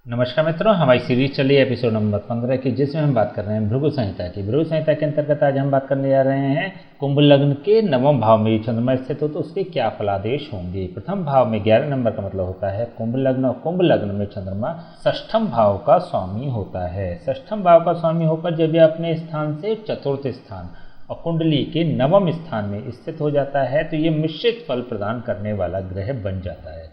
नमस्कार मित्रों, हमारी सीरीज चली है एपिसोड नंबर 15 की, जिसमें हम बात कर रहे हैं भृगु संहिता की। भृगु संहिता के अंतर्गत आज हम बात करने जा रहे हैं कुंभ लग्न के नवम भाव में चंद्रमा स्थित हो तो उसके क्या फलादेश होंगे। प्रथम भाव में 11 नंबर का मतलब होता है कुंभ लग्न, और कुंभ लग्न में चंद्रमा षष्ठम भाव का स्वामी होता है। षष्ठम भाव का स्वामी होकर जब यह अपने स्थान से चतुर्थ स्थान और कुंडली के नवम स्थान में स्थित हो जाता है तो ये मिश्रित फल प्रदान करने वाला ग्रह बन जाता है।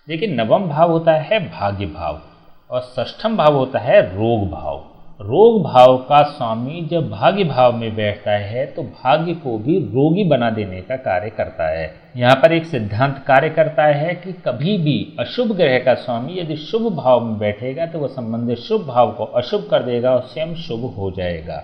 लेकिन नवम भाव होता है भाग्य भाव और षष्ठम भाव होता है रोग भाव। रोग भाव का स्वामी जब भाग्य भाव में बैठता है तो भाग्य को भी रोगी बना देने का कार्य करता है। यहाँ पर एक सिद्धांत कार्य करता है कि कभी भी अशुभ ग्रह का स्वामी यदि शुभ भाव में बैठेगा तो वह संबंधित शुभ भाव को अशुभ कर देगा और स्वयं शुभ हो जाएगा।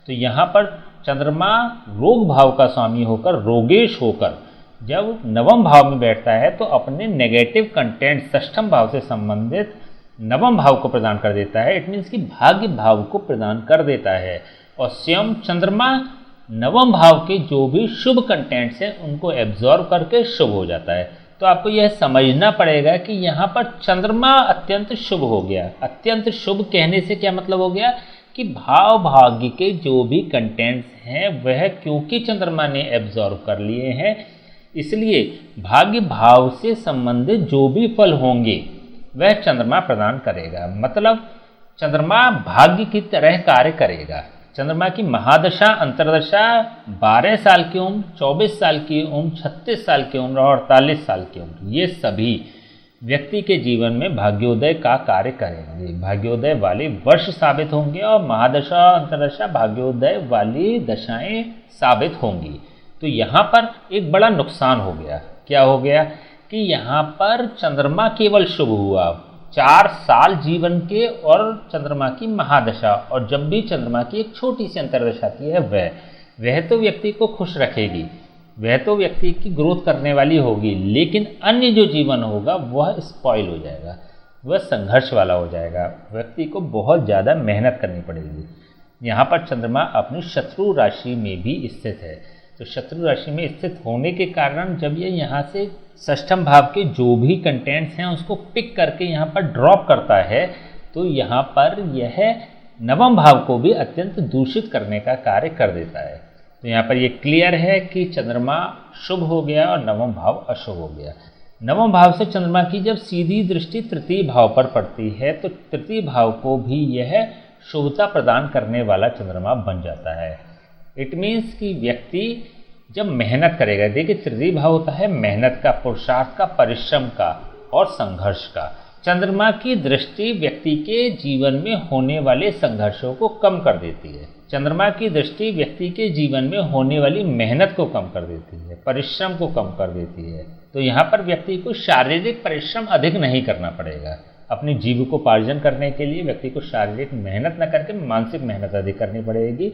तो यहाँ पर चंद्रमा रोग भाव का स्वामी होकर रोगेश होकर जब नवम भाव में बैठता है तो अपने नेगेटिव कंटेंट षष्ठम भाव से संबंधित नवम भाव को प्रदान कर देता है। इट मीन्स कि भाग्य भाव को प्रदान कर देता है और स्वयं चंद्रमा नवम भाव के जो भी शुभ कंटेंट्स हैं उनको एब्जॉर्व करके शुभ हो जाता है। तो आपको यह समझना पड़ेगा कि यहाँ पर चंद्रमा अत्यंत शुभ हो गया। अत्यंत शुभ कहने से क्या मतलब हो गया कि भाव भाग्य के जो भी कंटेंट्स हैं वह क्योंकि चंद्रमा ने एब्जॉर्व कर लिए हैं, इसलिए भाग्य भाव से संबंधित जो भी फल होंगे वह चंद्रमा प्रदान करेगा। मतलब चंद्रमा भाग्य की तरह कार्य करेगा। चंद्रमा की महादशा अंतर्दशा 12 साल की उम्र, 24 साल की उम्र, 36 साल की उम्र और 48 साल की उम्र, ये सभी व्यक्ति के जीवन में भाग्योदय का कार्य करेंगे। भाग्योदय वाले वर्ष साबित होंगे और महादशा अंतर्दशा भाग्योदय वाली दशाएं साबित होंगी। तो यहाँ पर एक बड़ा नुकसान हो गया। क्या हो गया कि यहाँ पर चंद्रमा केवल शुभ हुआ 4 साल जीवन के और चंद्रमा की महादशा, और जब भी चंद्रमा की एक छोटी सी अंतर्दशा आती है वह तो व्यक्ति को खुश रखेगी, वह तो व्यक्ति की ग्रोथ करने वाली होगी, लेकिन अन्य जो जीवन होगा वह स्पॉइल हो जाएगा, वह संघर्ष वाला हो जाएगा। व्यक्ति को बहुत ज़्यादा मेहनत करनी पड़ेगी। यहाँ पर चंद्रमा अपनी शत्रु राशि में भी स्थित है। तो शत्रु राशि में स्थित होने के कारण जब ये यहाँ से षष्ठम भाव के जो भी कंटेंट्स हैं उसको पिक करके यहाँ पर ड्रॉप करता है तो यहाँ पर यह नवम भाव को भी अत्यंत दूषित करने का कार्य कर देता है। तो यहाँ पर ये क्लियर है कि चंद्रमा शुभ हो गया और नवम भाव अशुभ हो गया। नवम भाव से चंद्रमा की जब सीधी दृष्टि तृतीय भाव पर पड़ती है तो तृतीय भाव को भी यह शुभता प्रदान करने वाला चंद्रमा बन जाता है। इट मीन्स कि व्यक्ति जब मेहनत करेगा, देखिए तृतीय भाव होता है मेहनत का, पुरुषार्थ का, परिश्रम का और संघर्ष का। चंद्रमा की दृष्टि व्यक्ति के जीवन में होने वाले संघर्षों को कम कर देती है। चंद्रमा की दृष्टि व्यक्ति के जीवन में होने वाली मेहनत को कम कर देती है, परिश्रम को कम कर देती है। तो यहाँ पर व्यक्ति को शारीरिक परिश्रम अधिक नहीं करना पड़ेगा। अपनी जीविकोपार्जन करने के लिए व्यक्ति को शारीरिक मेहनत न करके मानसिक मेहनत अधिक करनी पड़ेगी,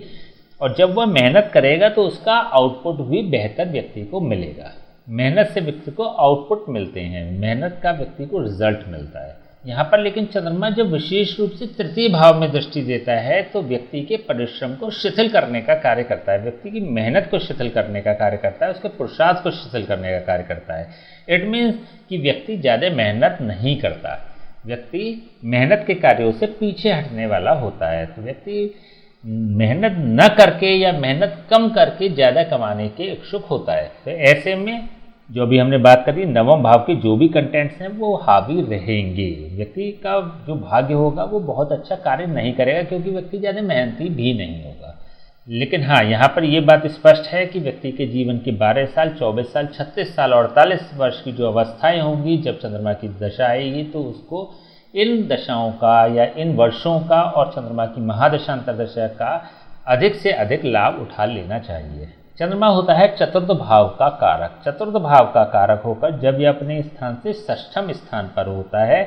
और जब वह मेहनत करेगा तो उसका आउटपुट भी बेहतर व्यक्ति को मिलेगा। मेहनत से व्यक्ति को आउटपुट मिलते हैं, मेहनत का व्यक्ति को रिजल्ट मिलता है। यहाँ पर लेकिन चंद्रमा जब विशेष रूप से तृतीय भाव में दृष्टि देता है तो व्यक्ति के परिश्रम को शिथिल करने का कार्य करता है, व्यक्ति की मेहनत को शिथिल करने का कार्य करता है, उसके पुरुषार्थ को शिथिल करने का कार्य करता है। इट मीन्स कि व्यक्ति ज़्यादा मेहनत नहीं करता, व्यक्ति मेहनत के कार्यों से पीछे हटने वाला होता है। तो व्यक्ति मेहनत न करके या मेहनत कम करके ज़्यादा कमाने के इच्छुक होता है। तो ऐसे में जो भी हमने बात करी, नवम भाव के जो भी कंटेंट्स हैं वो हावी रहेंगे। व्यक्ति का जो भाग्य होगा वो बहुत अच्छा कार्य नहीं करेगा क्योंकि व्यक्ति ज़्यादा मेहनती भी नहीं होगा। लेकिन हाँ, यहाँ पर ये बात स्पष्ट है कि व्यक्ति के जीवन के 12 साल, 24 साल, 36 साल और 48 वर्ष की जो अवस्थाएँ होंगी जब चंद्रमा की दशा आएगी तो उसको इन दशाओं का या इन वर्षों का और चंद्रमा की महादशा अंतर्दशा का अधिक से अधिक लाभ उठा लेना चाहिए। चंद्रमा होता है चतुर्थ भाव का कारक। चतुर्थ भाव का कारक होकर जब यह अपने स्थान से षष्ठम स्थान पर होता है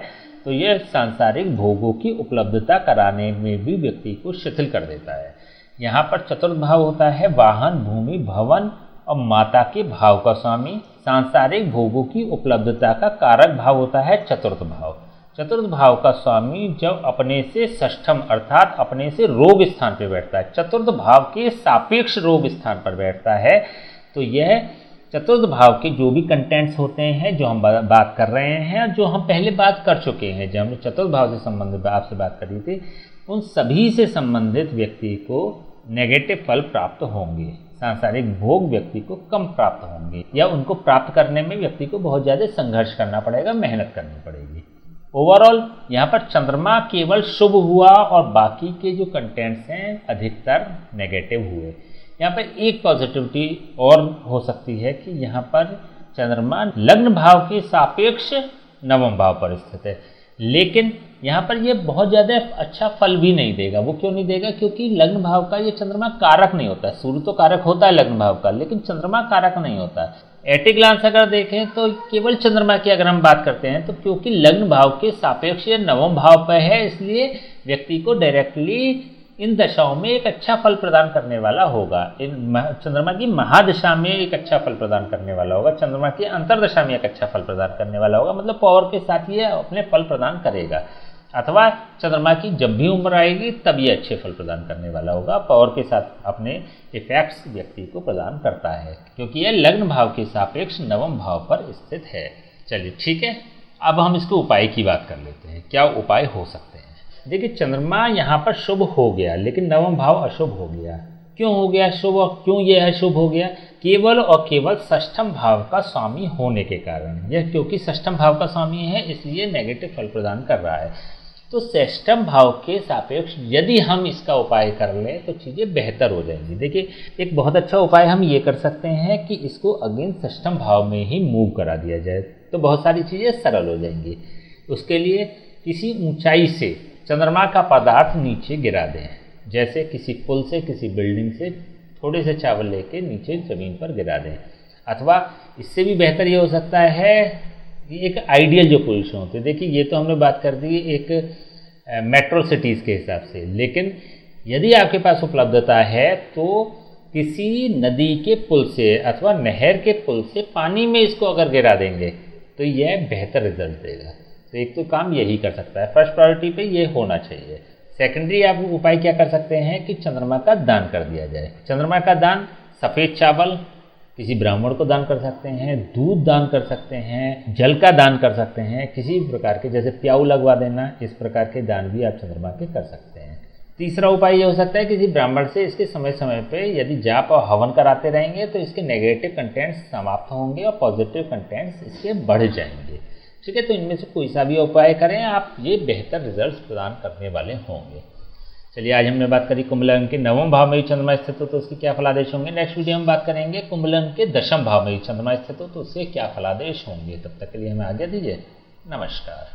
तो यह सांसारिक भोगों की उपलब्धता कराने में भी व्यक्ति को शिथिल कर देता है। यहाँ पर चतुर्थ भाव होता है वाहन, भूमि, भवन और माता के भाव का स्वामी। सांसारिक भोगों की उपलब्धता का कारक भाव होता है चतुर्थ भाव। चतुर्थ भाव का स्वामी जब अपने से षष्ठम अर्थात अपने से रोग स्थान पर बैठता है, चतुर्थ भाव के सापेक्ष रोग स्थान पर बैठता है, तो यह चतुर्थ भाव के जो भी कंटेंट्स होते हैं, जो हम बात कर रहे हैं, जो हम पहले बात कर चुके हैं, जब हमने चतुर्थ भाव से संबंधित आपसे बात करी थी, उन सभी से संबंधित व्यक्ति को नेगेटिव फल प्राप्त होंगे। सांसारिक भोग व्यक्ति को कम प्राप्त होंगे या उनको प्राप्त करने में व्यक्ति को बहुत ज़्यादा संघर्ष करना पड़ेगा, मेहनत करनी पड़ेगी। ओवरऑल यहाँ पर चंद्रमा केवल शुभ हुआ और बाकी के जो कंटेंट्स हैं अधिकतर नेगेटिव हुए। यहाँ पर एक पॉजिटिविटी और हो सकती है कि यहाँ पर चंद्रमा लग्न भाव के सापेक्ष नवम भाव पर स्थित है, लेकिन यहाँ पर ये बहुत ज़्यादा अच्छा फल भी नहीं देगा। वो क्यों नहीं देगा? क्योंकि लग्न भाव का ये चंद्रमा कारक नहीं होता है। सूर्य तो कारक होता है लग्न भाव का, लेकिन चंद्रमा कारक नहीं होता है। एट ए ग्लांस अगर देखें तो केवल चंद्रमा की अगर हम बात करते हैं तो क्योंकि लग्न भाव के सापेक्ष ये नवम भाव पर है, इसलिए व्यक्ति को डायरेक्टली इन दशाओं में एक अच्छा फल प्रदान करने वाला होगा। चंद्रमा की महादशा में एक अच्छा फल प्रदान करने वाला होगा, चंद्रमा की अंतरदशा में एक अच्छा फल प्रदान करने वाला होगा। मतलब पावर के साथ ये अपने फल प्रदान करेगा, अथवा चंद्रमा की जब भी उम्र आएगी तब ये अच्छे फल प्रदान करने वाला होगा। पावर के साथ अपने इफेक्ट्स व्यक्ति को प्रदान करता है, क्योंकि यह लग्न भाव के सापेक्ष नवम भाव पर स्थित है। चलिए ठीक है, अब हम इसके उपाय की बात कर लेते हैं। क्या उपाय हो सकते हैं? देखिए, चंद्रमा यहाँ पर शुभ हो गया, लेकिन नवम भाव अशुभ हो गया। क्यों हो गया शुभ और क्यों यह अशुभ हो गया? केवल और केवल षष्ठम भाव का स्वामी होने के कारण। यह क्योंकि षष्ठम भाव का स्वामी है इसलिए नेगेटिव फल प्रदान कर रहा है। तो षष्ठम भाव के सापेक्ष यदि हम इसका उपाय कर लें तो चीज़ें बेहतर हो जाएंगी। देखिए, एक बहुत अच्छा उपाय हम ये कर सकते हैं कि इसको अगेन षष्ठम भाव में ही मूव करा दिया जाए, तो बहुत सारी चीज़ें सरल हो जाएंगी। उसके लिए किसी ऊंचाई से चंद्रमा का पदार्थ नीचे गिरा दें, जैसे किसी पुल से, किसी बिल्डिंग से थोड़े से चावल लेके नीचे ज़मीन पर गिरा दें। अथवा इससे भी बेहतर ये हो सकता है कि एक आइडियल जो पोजीशन होती है, देखिए ये तो हमने बात कर दी एक मेट्रो सिटीज़ के हिसाब से, लेकिन यदि आपके पास उपलब्धता है तो किसी नदी के पुल से अथवा नहर के पुल से पानी में इसको अगर गिरा देंगे तो यह बेहतर रिजल्ट देगा। तो एक तो काम यही कर सकता है, फर्स्ट प्रायोरिटी पे ये होना चाहिए। सेकेंडरी आप उपाय क्या कर सकते हैं कि चंद्रमा का दान कर दिया जाए। चंद्रमा का दान सफ़ेद चावल किसी ब्राह्मण को दान कर सकते हैं, दूध दान कर सकते हैं, जल का दान कर सकते हैं, किसी प्रकार के जैसे प्याऊ लगवा देना, इस प्रकार के दान भी आप चंद्रमा के कर सकते हैं। तीसरा उपाय ये हो सकता है किसी ब्राह्मण से इसके समय समय पे यदि जाप और हवन कराते रहेंगे तो इसके नेगेटिव कंटेंट्स समाप्त होंगे और पॉजिटिव कंटेंट्स इसके बढ़ जाएंगे। ठीक है, तो इनमें से कोई सा भी उपाय करें आप, ये बेहतर रिजल्ट्स प्रदान करने वाले होंगे। चलिए, आज हमने बात करी कुंभ लग्न के नवम भाव में चंद्रमा स्थित हो तो उसके क्या फलादेश होंगे। नेक्स्ट वीडियो में बात करेंगे कुंभ लग्न के दशम भाव में चंद्रमा स्थित हो तो उसके क्या फलादेश होंगे। तब तक के लिए हमें आज्ञा दीजिए, नमस्कार।